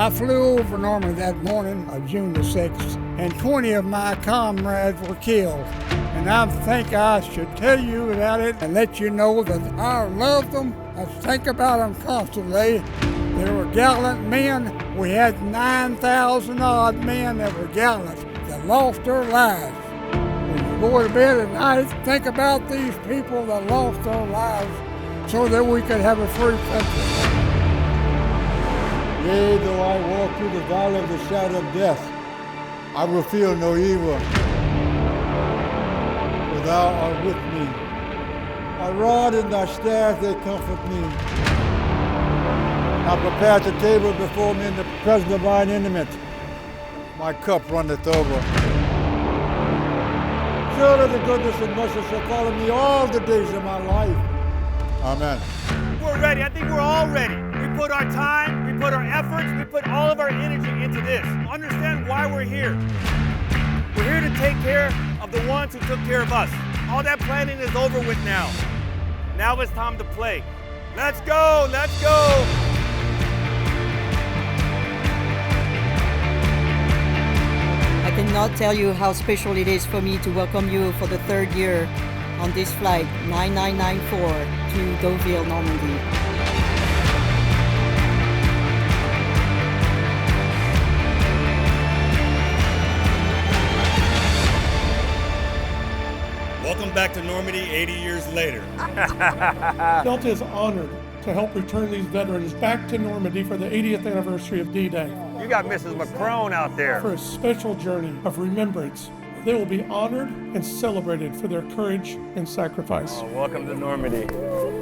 I flew over Normandy that morning of June the 6th, and 20 of my comrades were killed. And I think I should tell you about it and let you know that I love them. I think about them constantly. They were gallant men. We had 9,000 odd men that were gallant that lost their lives. When you go to bed at night, think about these people that lost their lives so that we could have a free country. Yea, though I walk through the valley of the shadow of death, I will feel no evil, for thou art with me. Thy rod and thy staff, they comfort me. Thou preparest the table before me in the presence of mine enemies. My cup runneth over. Surely the goodness and mercy shall follow me all the days of my life. Amen. We're ready. I think we're all ready. We put our time, we put our efforts, we put all of our energy into this. Understand why we're here. We're here to take care of the ones who took care of us. All that planning is over with now. Now it's time to play. Let's go, let's go. I cannot tell you how special it is for me to welcome you for the third year on this flight 9994 to Deauville, Normandy. Welcome back to Normandy 80 years later. Delta is honored to help return these veterans back to Normandy for the 80th anniversary of D-Day. You got Mrs. Macron out there. For a special journey of remembrance. They will be honored and celebrated for their courage and sacrifice. Oh, welcome to Normandy.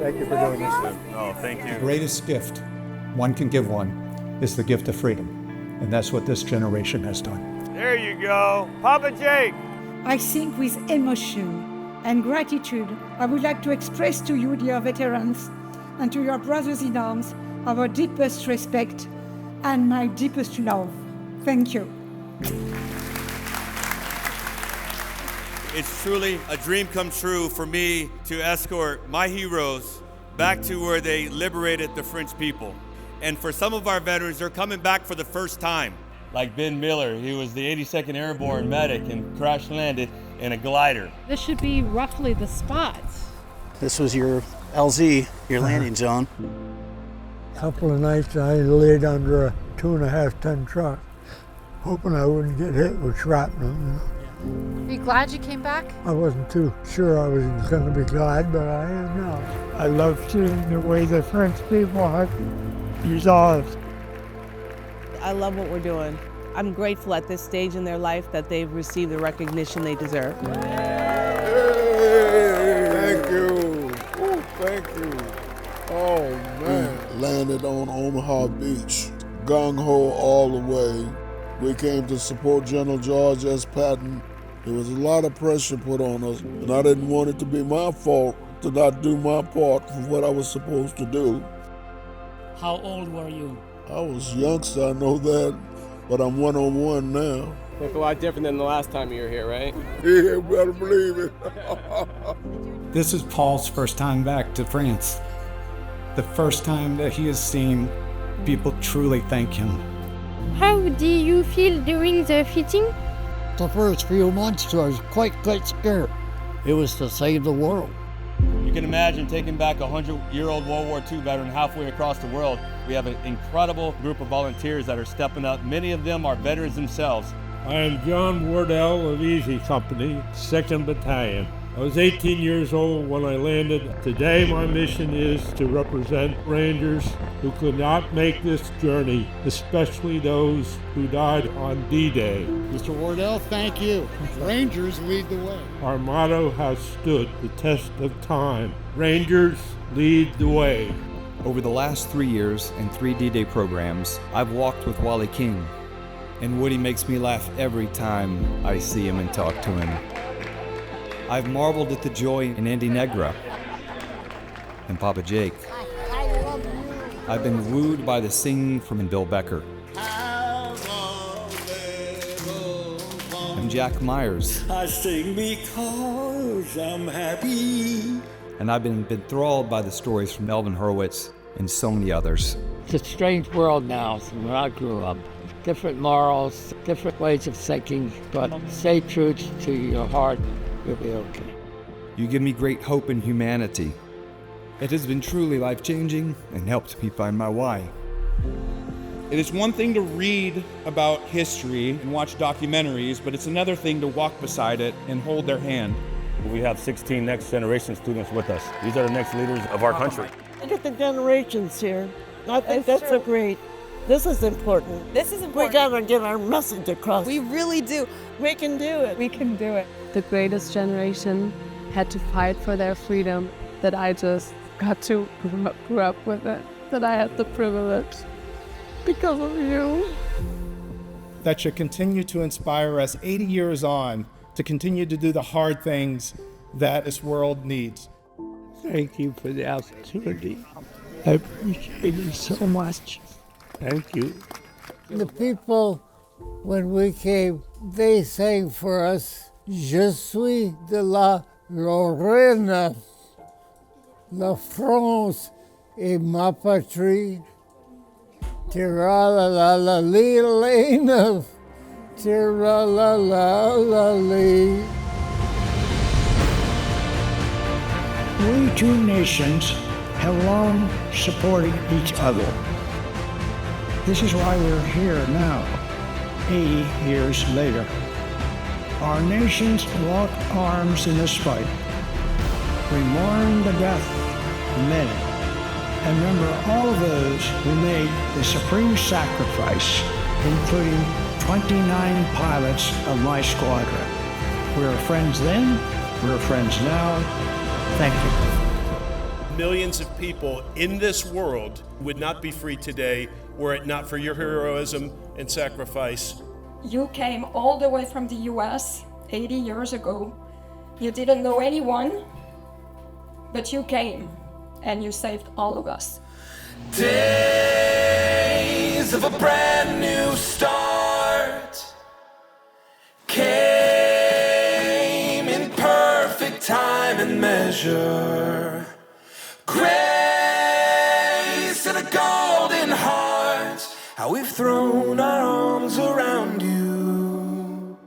Thank you for doing this. Oh, thank you. The greatest gift one can give one is the gift of freedom. And that's what this generation has done. There you go. Papa Jake. I think with emotion and gratitude, I would like to express to you, dear veterans, and to your brothers in arms, our deepest respect and my deepest love. Thank you. It's truly a dream come true for me to escort my heroes back to where they liberated the French people. And for some of our veterans, they're coming back for the first time. Like Ben Miller, he was the 82nd Airborne medic and crash landed in a glider. This should be roughly the spot. This was your LZ, your landing zone. A couple of nights I laid under a 2.5-ton truck, hoping I wouldn't get hit with shrapnel. Are you glad you came back? I wasn't too sure I was going to be glad, but I am now. I love seeing the way the French people have resolved. I love what we're doing. I'm grateful at this stage in their life that they've received the recognition they deserve. Hey, thank you. Ooh, thank you. Oh, man. We landed on Omaha Beach, gung-ho all the way. We came to support General George S. Patton. There was a lot of pressure put on us, and I didn't want it to be my fault to not do my part for what I was supposed to do. How old were you? I was youngster, I know that, but I'm 101 now. Look a lot different than the last time you were here, right? Yeah, better believe it. This is Paul's first time back to France. The first time that he has seen people truly thank him. How do you feel during the fitting? The first few months I was quite scared. It was to save the world. You can imagine taking back a 100-year-old World War II veteran halfway across the world. We have an incredible group of volunteers that are stepping up. Many of them are veterans themselves. I am John Wardell of Easy Company, 2nd Battalion. I was 18 years old when I landed. Today my mission is to represent Rangers who could not make this journey, especially those who died on D-Day. Mr. Wardell, thank you. Rangers lead the way. Our motto has stood the test of time. Rangers lead the way. Over the last 3 years and 3 D-Day programs, I've walked with Wally King. And Woody makes me laugh every time I see him and talk to him. I've marveled at the joy in Andy Negra and Papa Jake. I've been wooed by the singing from Bill Becker. And Jack Myers. I sing because I'm happy. And I've been enthralled by the stories from Melvin Hurwitz and so many others. It's a strange world now from when I grew up. Different morals, different ways of thinking, but stay true to your heart, you'll be okay. You give me great hope in humanity. It has been truly life-changing and helped me find my why. It is one thing to read about history and watch documentaries, but it's another thing to walk beside it and hold their hand. We have 16 next generation students with us. These are the next leaders of our country. Look at the generations here. I think that's a great. This is important. This is important. We gotta get our message across. We really do. We can do it. We can do it. The greatest generation had to fight for their freedom, that I just got to grow up with it, that I had the privilege because of you. That should continue to inspire us 80 years on to continue to do the hard things that this world needs. Thank you for the opportunity. I appreciate it so much. Thank you. The people, when we came, they sang for us, Je suis de la Lorraine, la France est ma patrie, tira la la la li lane, tira la la la li. We two nations have long supported each other. This is why we're here now, 80 years later. Our nations locked arms in this fight. We mourn the death of many and remember all of those who made the supreme sacrifice, including 29 pilots of my squadron. We were friends then, we're friends now. Thank you. Millions of people in this world would not be free today were it not for your heroism and sacrifice. You came all the way from the US 80 years ago. You didn't know anyone, but you came and you saved all of us. Days of a brand new start came in perfect time and measure. Grace and a golden heart, how we've thrown our arms around you.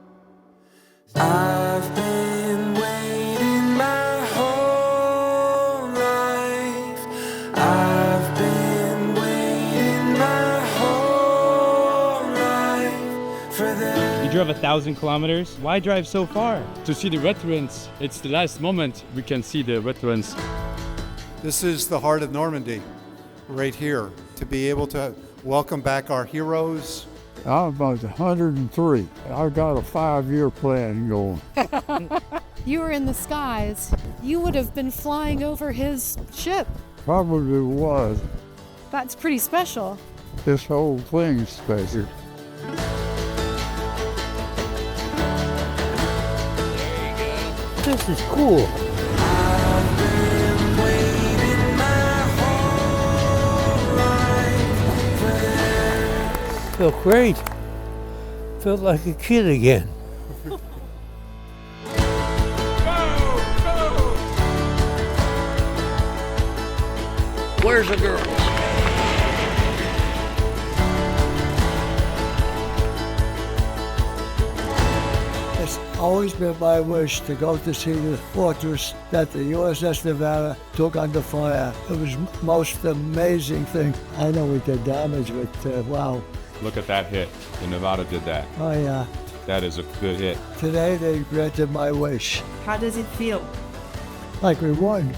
I've been waiting my whole life. I've been waiting my whole life for this. You drove 1,000 kilometers. Why drive so far? To see the veterans. It's the last moment we can see the veterans. This is the heart of Normandy, right here, to be able to welcome back our heroes. I was 103. I got a 5-year plan going. You were in the skies. You would have been flying over his ship. Probably was. That's pretty special. This whole thing's special. This is cool. Felt great. Felt like a kid again. Where's the girls? It's always been my wish to go to see the fortress that the USS Nevada took under fire. It was the most amazing thing. I know we did damage, but wow. Look at that hit. The Nevada did that. Oh yeah. That is a good hit. Today they granted my wish. How does it feel? Like we won.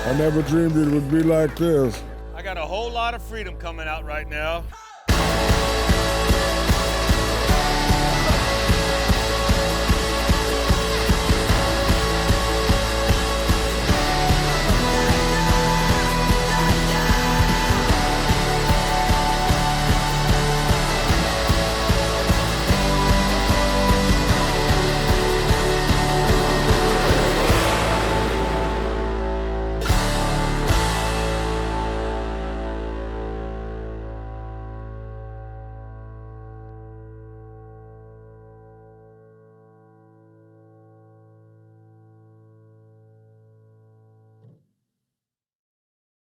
I never dreamed it would be like this. I got a whole lot of freedom coming out right now.